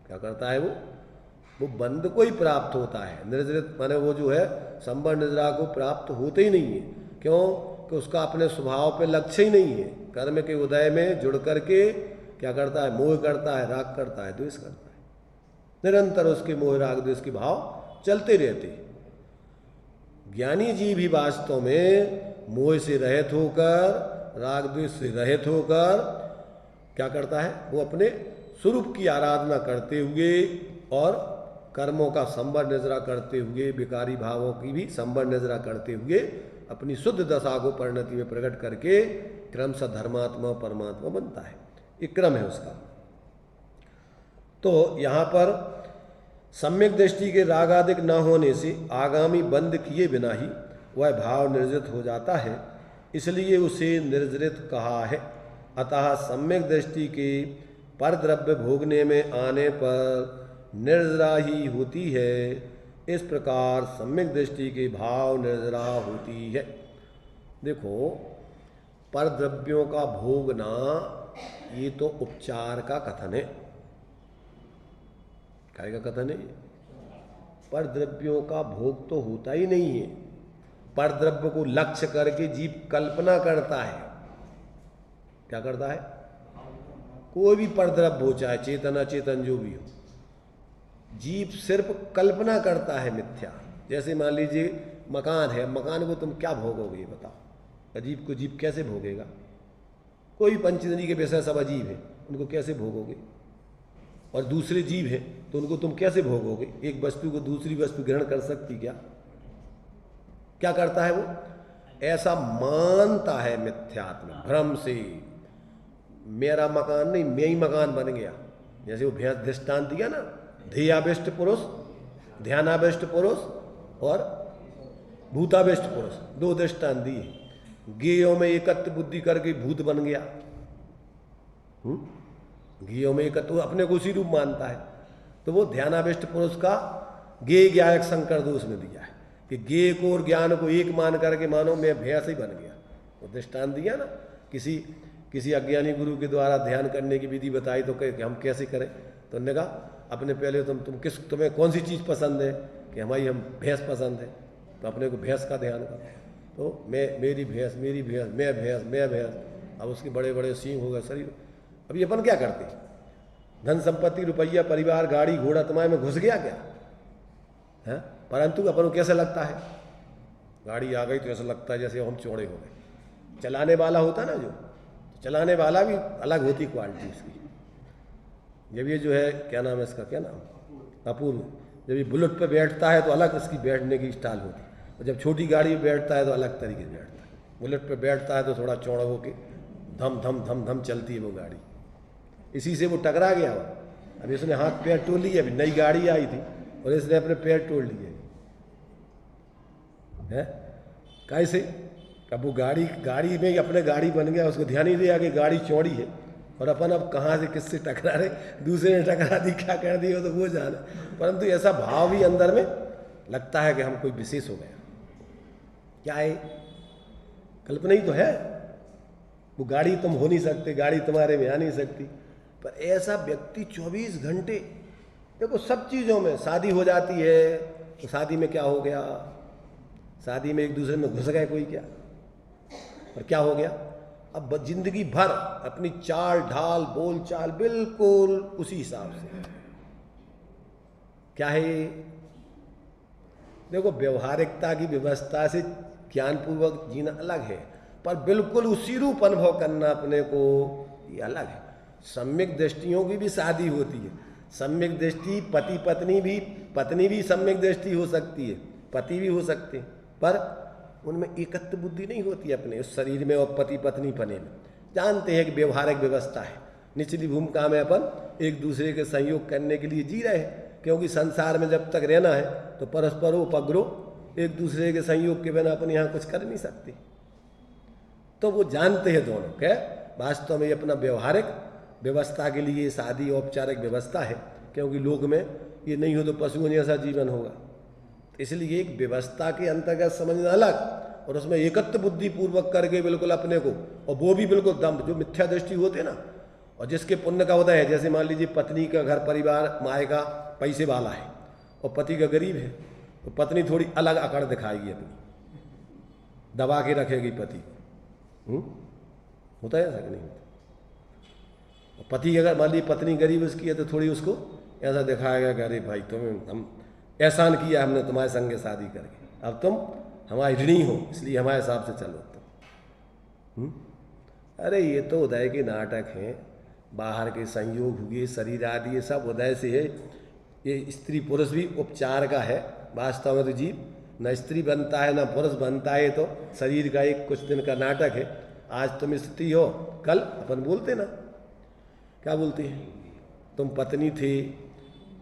Speaker 1: क्या करता है वो बंद को ही प्राप्त होता है। निर्जरित माने वो जो है संबर निद्रा को प्राप्त होते ही नहीं है। क्यों कि उसका अपने स्वभाव पे लक्ष्य ही नहीं है। कर्म के उदय में जुड़ करके क्या करता है, मोह करता है, राग करता है, द्वेष करता है। निरंतर उसके मोह राग द्वेष के भाव चलते रहते। ज्ञानी जी भी वास्तव में मोह से रहित होकर, राग द्वेष से रहित होकर क्या करता है, वो अपने स्वरूप की आराधना करते हुए और कर्मों का संबर निजरा करते हुए, विकारी भावों की भी संबर निजरा करते हुए अपनी शुद्ध दशा को परिणति में प्रकट करके क्रमशः धर्मात्मा परमात्मा बनता है। एक क्रम है उसका। तो यहाँ पर सम्यक दृष्टि के रागादिक न होने से आगामी बंद किए बिना ही वह भाव निर्जरित हो जाता है, इसलिए उसे निर्जरित कहा है। अतः सम्यक दृष्टि के पर द्रव्य भोगने में आने पर निर्जरा ही होती है। इस प्रकार सम्यक दृष्टि के भाव निर्जरा होती है। देखो, पर द्रव्यों का भोगना ये तो उपचार का कथन है। क्या का कथन है? पर द्रव्यों का भोग तो होता ही नहीं है। पर द्रव्य को लक्ष्य करके जीव कल्पना करता है। क्या करता है? कोई भी पर द्रव्य हो, चाहे चेतन अचेतन जो भी हो, जीव सिर्फ कल्पना करता है मिथ्या। जैसे मान लीजिए मकान है, मकान को तुम क्या भोगोगे बताओ? अजीब को जीव कैसे भोगेगा? कोई पंचतंत्री के विषय सब अजीब है, उनको कैसे भोगोगे? और दूसरे जीव हैं तो उनको तुम कैसे भोगोगे? एक वस्तु को दूसरी वस्तु ग्रहण कर सकती क्या? क्या करता है वो? ऐसा मानता है मिथ्यात्म भ्रम से, मेरा मकान नहीं, मैं ही मकान बन गया। जैसे वो भैंस दृष्टांत दिया ना, ध्येयाविष्ट पुरुष, ध्यानाविष्ट पुरुष और भूताविष्ट पुरुष, दो दृष्टांत दिए। गेयों में एकत्व बुद्धि करके भूत बन गया। गेयों में एकत्व, अपने को उसी रूप मानता है। तो वो ध्यानाविष्ट पुरुष का गे ज्ञायक संकर दोष में दिया है कि गे को और ज्ञान को एक मान करके मानो मैं भैंस ही बन गया। वो दृष्टांत दिया ना, किसी अज्ञानी गुरु के द्वारा ध्यान करने की विधि बताई तो कहे कि हम कैसे करें? तो उन्होंने कहा अपने पहले तुम्हें कौन सी चीज़ पसंद है? कि हम भैंस पसंद है, तो अपने को भैंस का ध्यान करो। तो मेरी भैंस, मैं भैंस। अब उसके बड़े बड़े सींग हो गए शरीर। अब ये अपन क्या करते? धन संपत्ति, रुपया, परिवार, गाड़ी घोड़ा तुम्हारे में घुस गया क्या है? परंतु अपन को कैसा लगता है? गाड़ी आ गई तो ऐसा लगता है जैसे हम चौड़े हो गए। चलाने वाला होता ना, जो चलाने वाला भी अलग होती क्वालिटी उसकी। जब ये जो है क्या नाम है इसका, क्या नाम, अपूर्व, जब ये बुलेट पे बैठता है तो अलग इसकी बैठने की स्टाइल होती है, और जब छोटी गाड़ी में बैठता है तो अलग तरीके से बैठता है। बुलेट पे बैठता है तो थोड़ा चौड़ा होके धम धम धम धम चलती है वो गाड़ी। इसी से वो टकरा गया वो। अब इसने हाथ पैर टोली, अभी नई गाड़ी आई थी, और इसने अपने पैर तोड़ लिए है। कैसे? अब वो गाड़ी में अपने गाड़ी बन गया, उसको ध्यान ही दिया कि गाड़ी चौड़ी है, और अपन अब कहाँ से किससे टकरा रहे, दूसरे ने टकरा दी, क्या कर दिया तो वो जाना। परंतु ऐसा भाव भी अंदर में लगता है कि हम कोई विशेष हो गया। क्या है? कल्पना ही तो है। वो गाड़ी तुम हो नहीं सकते, गाड़ी तुम्हारे में आ नहीं सकती, पर ऐसा व्यक्ति 24 घंटे, देखो सब चीज़ों में शादी हो जाती है तो शादी में क्या हो गया, शादी में एक दूसरे में घुस गए कोई, क्या और क्या हो गया। अब जिंदगी भर अपनी चाल ढाल बोल चाल बिल्कुल उसी हिसाब से। क्या है? देखो व्यवहारिकता की व्यवस्था से ज्ञानपूर्वक जीना अलग है, पर बिल्कुल उसी रूप अनुभव करना अपने को, ये अलग है। सम्यक दृष्टियों की भी शादी होती है। सम्यक दृष्टि पति पत्नी भी सम्यक दृष्टि हो सकती है, पति भी हो सकते हैं, पर उनमें एकत्व बुद्धि नहीं होती अपने उस शरीर में और पति पत्नी पने में। जानते हैं कि व्यवहारिक व्यवस्था है, निचली भूमिका में अपन एक दूसरे के सहयोग करने के लिए जी रहे हैं, क्योंकि संसार में जब तक रहना है तो परस्पर उपग्रो, एक दूसरे के संयोग के बिना अपन यहाँ कुछ कर नहीं सकते। तो वो जानते हैं दोनों क्या वास्तव में अपना व्यवहारिक व्यवस्था के लिए शादी औपचारिक व्यवस्था है, क्योंकि लोक में ये नहीं हो तो पशुओं जैसा जीवन होगा। इसलिए एक व्यवस्था के अंतर्गत समझना अलग, और उसमें एकत्व बुद्धि पूर्वक करके बिल्कुल अपने को, और वो भी बिल्कुल दम जो मिथ्या दृष्टि होते ना, और जिसके पुण्य का उदय है। जैसे मान लीजिए पत्नी का घर परिवार मायका पैसे वाला है और पति का गरीब है, तो पत्नी थोड़ी अलग अकड़ दिखाएगी, अपनी दबा के रखेगी पति। होता है ऐसा कि नहीं होता? और पति अगर मान लीजिए पत्नी गरीब उसकी है तो थोड़ी उसको ऐसा दिखाएगा कि अरे भाई तुम्हें हम एहसान किया हमने तुम्हारे संग शादी करके, अब तुम हमारी ऋणी हो, इसलिए हमारे हिसाब से चलो तुम। अरे ये तो उदय के नाटक हैं, बाहर के संयोग हुए, शरीर आदि ये सब उदय से है। ये स्त्री पुरुष भी उपचार का है। वास्तव में तो जीव न स्त्री बनता है न पुरुष बनता है, तो शरीर का एक कुछ दिन का नाटक है। आज तुम स्त्री हो, कल अपन बोलते ना, क्या बोलते हैं, तुम पत्नी थे,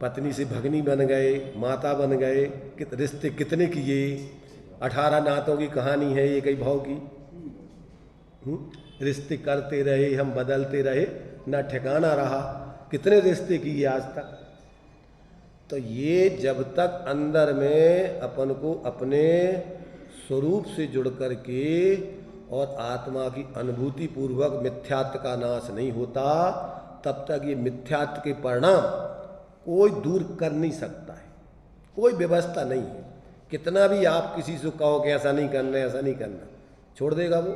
Speaker 1: पत्नी से भगनी बन गए, माता बन गए, रिश्ते कितने किए, 18 नातों की कहानी है ये, कई भाव की। रिश्ते करते रहे हम, बदलते रहे, ना ठिकाना रहा, कितने रिश्ते किए आज तक। तो ये जब तक अंदर में अपन को अपने स्वरूप से जुड़ करके और आत्मा की अनुभूति पूर्वक मिथ्यात्व का नाश नहीं होता, तब तक ये मिथ्यात्व के परिणाम कोई दूर कर नहीं सकता है, कोई व्यवस्था नहीं है। कितना भी आप किसी से कहो कि ऐसा नहीं करना, ऐसा नहीं करना, छोड़ देगा वो।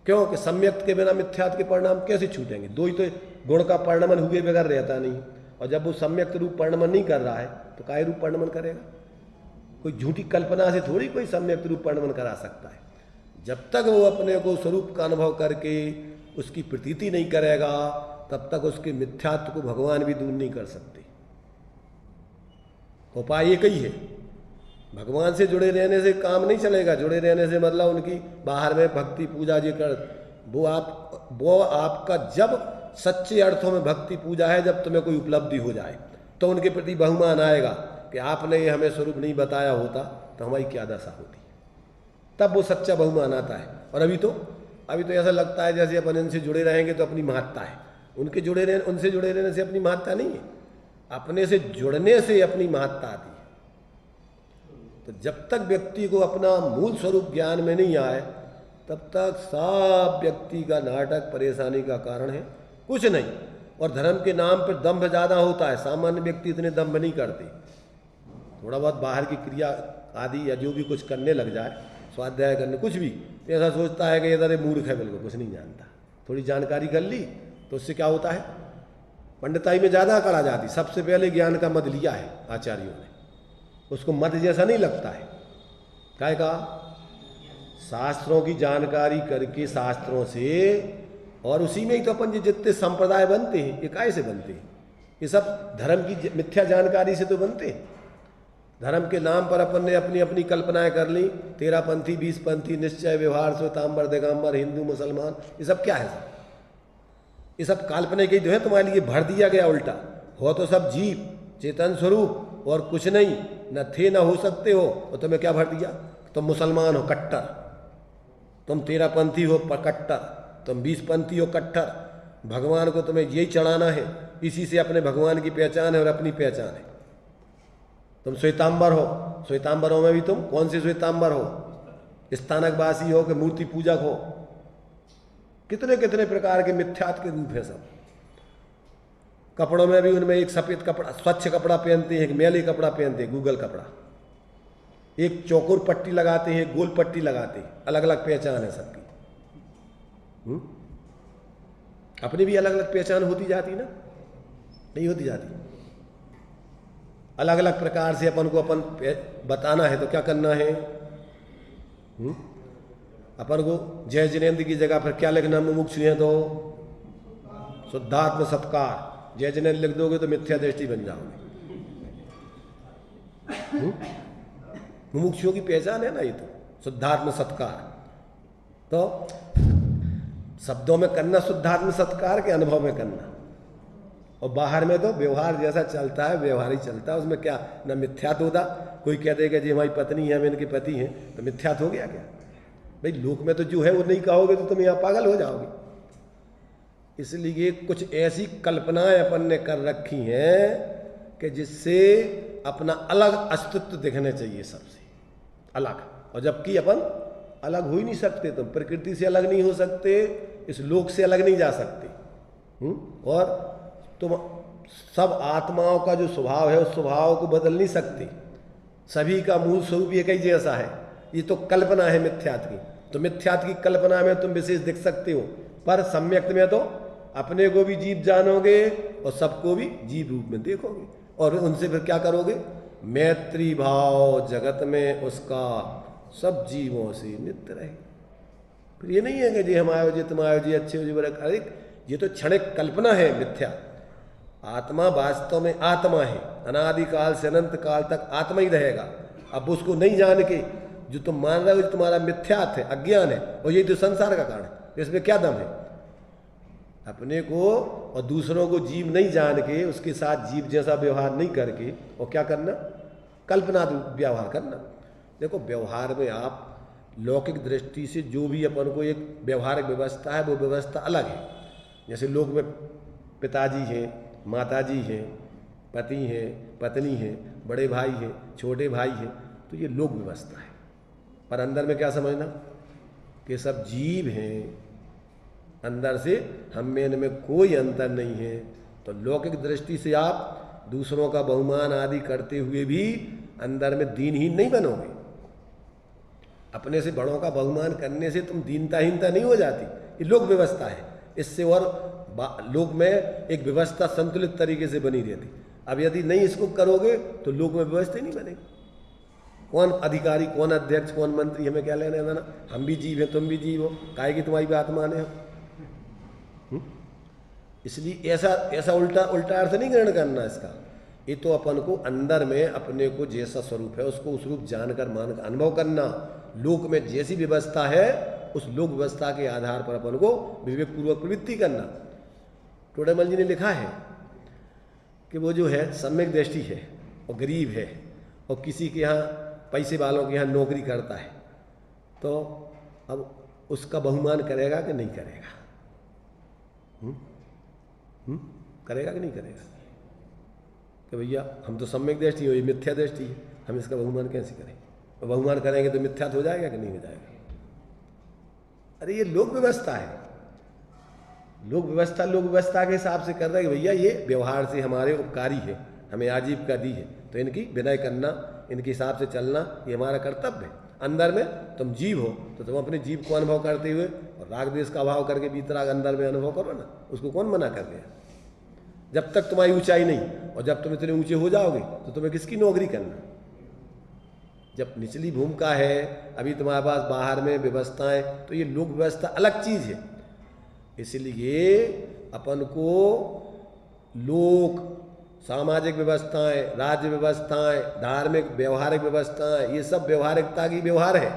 Speaker 1: क्यों कि सम्यक्त के बिना मिथ्यात्व के परिणाम कैसे छूटेंगे? दो ही तो गुण का परिणमन हुए बगैर रहता नहीं, और जब वो सम्यक्त रूप परिणमन नहीं कर रहा है तो काय रूप परिणमन करेगा? कोई झूठी कल्पना से थोड़ी कोई सम्यक्त रूप परिणमन करा सकता है। जब तक वो अपने को स्वरूप का अनुभव करके उसकी प्रतीति नहीं करेगा, तब तक उसके मिथ्यात्व को भगवान भी दूर नहीं कर सकते। उपाय एक ही है, भगवान से जुड़े रहने से काम नहीं चलेगा। जुड़े रहने से मतलब उनकी बाहर में भक्ति पूजा जी कर, वो आपका जब सच्चे अर्थों में भक्ति पूजा है, जब तुम्हें कोई उपलब्धि हो जाए तो उनके प्रति बहुमान आएगा कि आपने ये हमें स्वरूप नहीं बताया होता तो हमारी क्या दशा होती, तब वो सच्चा बहुमान आता है। और अभी तो ऐसा लगता है जैसे अपन इनसे जुड़े रहेंगे तो अपनी महत्ता है। उनसे जुड़े रहने से अपनी महत्ता नहीं है, अपने से जुड़ने से अपनी महत्ता आती है। तो जब तक व्यक्ति को अपना मूल स्वरूप ज्ञान में नहीं आए, तब तक सब व्यक्ति का नाटक परेशानी का कारण है, कुछ नहीं। और धर्म के नाम पर दंभ ज़्यादा होता है, सामान्य व्यक्ति इतने दंभ नहीं करते। थोड़ा बहुत बाहर की क्रिया आदि या जो भी कुछ करने लग जाए, स्वाध्याय करने कुछ भी, तो ऐसा सोचता है कि इधर मूर्ख है, बिल्कुल कुछ नहीं जानता। थोड़ी जानकारी कर ली तो उससे क्या होता है, पंडिताई में ज़्यादा अकड़ आ जाती। सबसे पहले ज्ञान का मद लिया है आचार्यों ने, उसको मद जैसा नहीं लगता है। क्या कहा? शास्त्रों की जानकारी करके शास्त्रों से, और उसी में ही तो अपन जितने संप्रदाय बनते हैं, ये काहे से बनते हैं? ये सब धर्म की मिथ्या जानकारी से तो बनते हैं। धर्म के नाम पर अपन ने अपनी अपनी कल्पनाएं कर ली, 13 पंथी 20 पंथी, निश्चय व्यवहार श्वेतांबर दिगंबर, हिंदू मुसलमान, ये सब क्या है? ये सब काल्पनिक ही जो है तुम्हारे लिए भर दिया गया उल्टा। हो तो सब जीव चेतन स्वरूप, और कुछ नहीं, न थे न हो सकते हो, और तुम्हें क्या भर दिया? तुम मुसलमान हो कट्टर, तुम 13पंथी हो कट्टर, तुम 20पंथी हो कट्टर, भगवान को तुम्हें यही चढ़ाना है, इसी से अपने भगवान की पहचान है और अपनी पहचान है। तुम श्वेतांबर हो, श्वेतांबरों में भी तुम कौन से श्वेतांबर हो? स्थानकवासी हो कि मूर्ति पूजक हो? कितने कितने प्रकार के मिथ्यात्व के रूप है सब। कपड़ों में भी उनमें एक सफेद कपड़ा, स्वच्छ कपड़ा पहनते हैं, एक मैले कपड़ा पहनते हैं, गूगल कपड़ा, एक चौकोर पट्टी लगाते हैं, गोल पट्टी लगाते हैं, अलग अलग पहचान है सबकी। अपनी भी अलग अलग पहचान होती जाती ना, नहीं होती जाती? अलग अलग प्रकार से अपन को अपन बताना है तो क्या करना है? अपन को जय जिनेन्द्र की जगह पर क्या लिखना? मुमुक्षु हैं तो शुद्धात्म सत्कार। जय जिनेन्द्र लिख दोगे तो मिथ्या दृष्टि बन जाओगे। मुमुक्षुओं की पहचान है ना ये, तो शुद्धात्म सत्कार। तो शब्दों में करना शुद्धात्म सत्कार के अनुभव में करना, और बाहर में तो व्यवहार जैसा चलता है व्यवहार ही चलता है, उसमें क्या न मिथ्यात्व होता। कोई कह देगा जी हमारी पत्नी है, हम इनके पति हैं, तो मिथ्यात्व हो गया क्या? भाई लोक में तो जो है वो नहीं कहोगे तो तुम यहाँ पागल हो जाओगे। इसलिए कुछ ऐसी कल्पनाएं अपन ने कर रखी हैं कि जिससे अपना अलग अस्तित्व दिखने चाहिए सबसे अलग, और जबकि अपन अलग हो ही नहीं सकते। तुम प्रकृति से अलग नहीं हो सकते, इस लोक से अलग नहीं जा सकते। और तुम सब आत्माओं का जो स्वभाव है उस स्वभाव को बदल नहीं सकते। सभी का मूल स्वरूप एक ही जैसा है। ये तो कल्पना है मिथ्यात्व की। तो मिथ्यात्व की कल्पना में तुम विशेष दिख सकते हो, पर सम्यक में तो अपने को भी जीव जानोगे और सबको भी जीव रूप में देखोगे, और उनसे फिर क्या करोगे? मैत्री भाव जगत में उसका सब जीवों से नित्य रहे। फिर ये नहीं है कि जी हम आयो जी तुम आयो जी अच्छे हो जी बड़े, अरे ये तो क्षणिक कल्पना है मिथ्या। आत्मा वास्तव में आत्मा है, अनादिकाल से अनंत काल तक आत्मा ही रहेगा। अब उसको नहीं जान के जो तुम मान रहे हो तुम्हारा मिथ्यात्व है, अज्ञान है, और यही तो संसार का कारण है। इसमें क्या दम है? अपने को और दूसरों को जीव नहीं जान के, उसके साथ जीव जैसा व्यवहार नहीं करके, और क्या करना? कल्पना व्यवहार करना। देखो व्यवहार में आप लौकिक दृष्टि से जो भी अपन को एक व्यवहारिक व्यवस्था है वो व्यवस्था अलग है। जैसे लोक में पिताजी हैं, माताजी हैं, पति हैं, पत्नी हैं, बड़े भाई हैं, छोटे भाई हैं, तो ये लोक व्यवस्था है। पर अंदर में क्या समझना कि सब जीव हैं, अंदर से हम में इनमें कोई अंतर नहीं है। तो लौकिक दृष्टि से आप दूसरों का बहुमान आदि करते हुए भी अंदर में दीनहीन नहीं बनोगे। अपने से बड़ों का बहुमान करने से तुम दीनताहीनता नहीं हो जाती। ये लोक व्यवस्था है। इससे और लोक में एक व्यवस्था संतुलित तरीके से बनी रहती। अब यदि नहीं इसको करोगे तो लोक में व्यवस्था ही नहीं बनेगी। कौन अधिकारी, कौन अध्यक्ष, कौन मंत्री, हमें क्या लेना देना? हम भी जीव हैं, तुम भी जीव हो, काहे की तुम्हारी भी आत्मा ने हो। इसलिए ऐसा उल्टा अर्थ नहीं ग्रहण करना इसका। ये तो अपन को अंदर में अपने को जैसा स्वरूप है उसको उस रूप जानकर मानकर अनुभव करना। लोक में जैसी व्यवस्था है उस लोक व्यवस्था के आधार पर अपन को विवेक पूर्वक प्रवृत्ति करना। टोडेमल जी ने लिखा है कि वो जो है सम्यक दृष्टि है और गरीब है और किसी के यहाँ पैसे वालों के यहाँ नौकरी करता है, तो अब उसका बहुमान करेगा कि नहीं करेगा? करेगा कि नहीं करेगा? कि भैया हम तो सम्यक दृष्टि हो, ये मिथ्या दृष्टि है, हम इसका बहुमान कैसे करें? और बहुमान करेंगे तो मिथ्यात्व हो जाएगा कि नहीं हो जाएगा? अरे ये लोक व्यवस्था है। लोक व्यवस्था के हिसाब से कर रहे हैं कि भैया ये व्यवहार से हमारे उपकारी है, हमें आजीविका दी है, तो इनकी विनय करना, इनके हिसाब से चलना ये हमारा कर्तव्य है। अंदर में तुम जीव हो तो तुम अपने जीव को अनुभव करते हुए और राग द्वेष का अभाव करके बीतराग अंदर में अनुभव करो ना। उसको कौन मना कर गया? जब तक तुम्हारी ऊंचाई नहीं, और जब तुम इतने ऊंचे हो जाओगे तो तुम्हें किसकी नौकरी करना? जब निचली भूमिका है, अभी तुम्हारे पास बाहर में व्यवस्थाएं, तो ये लोक व्यवस्था अलग चीज है। इसलिए अपन को लोक, सामाजिक व्यवस्थाएं, राज्य व्यवस्थाएं, धार्मिक व्यवहारिक व्यवस्थाएं, ये सब व्यवहारिकता की व्यवहार है।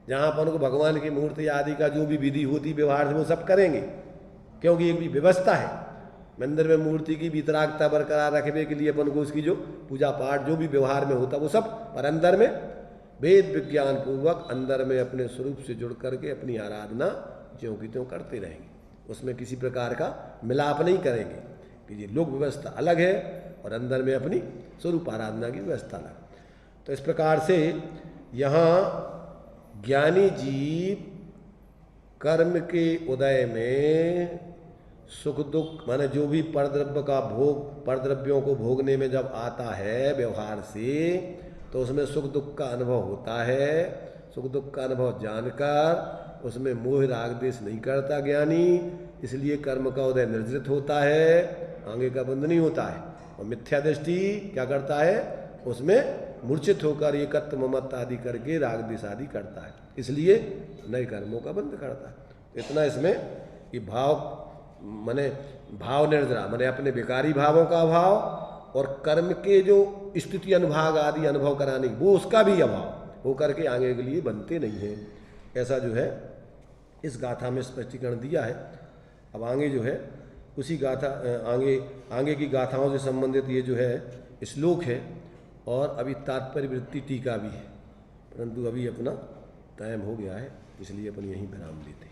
Speaker 1: जहाँ अपन को भगवान की मूर्ति आदि का जो भी विधि होती व्यवहार से वो सब करेंगे, क्योंकि एक भी व्यवस्था है। मंदिर में मूर्ति की वितरागता बरकरार रखने के लिए अपन को उसकी जो पूजा पाठ जो भी व्यवहार में होता वो सब, पर अंदर में वेद विज्ञान पूर्वक अंदर में अपने स्वरूप से जुड़ करके अपनी आराधना ज्यों की त्यों करते रहेंगे। उसमें किसी प्रकार का मिलाप नहीं करेंगे कि ये लोक व्यवस्था अलग है और अंदर में अपनी स्वरूप आराधना की व्यवस्था अलग। तो इस प्रकार से यहाँ ज्ञानी जीव कर्म के उदय में सुख दुख माने जो भी परद्रव्य का भोग, परद्रव्यों को भोगने में जब आता है व्यवहार से, तो उसमें सुख दुख का अनुभव होता है। सुख दुख का अनुभव जानकर उसमें मोह राग द्वेष नहीं करता ज्ञानी, इसलिए कर्म का उदय निर्जृत होता है, आगे का बंध नहीं होता है। और मिथ्या दृष्टि क्या करता है, उसमें मूर्छित होकर एकत्व ममत्व आदि करके राग द्वेष आदि करता है, इसलिए नए कर्मों का बंध करता है। इतना इसमें कि भाव माने भाव निर्जरा माने अपने विकारी भावों का अभाव और कर्म के जो स्थिति अनुभाग आदि अनुभव कराने वो उसका भी अभाव होकर के आगे के लिए बनते नहीं हैं। ऐसा जो है इस गाथा में स्पष्टीकरण दिया है। अब आगे जो है उसी गाथा आगे की गाथाओं से संबंधित ये जो है श्लोक है और अभी तात्पर्य वृत्ति टीका भी है, परंतु अभी अपना टाइम हो गया है, इसलिए अपन यहीं विराम लेते हैं।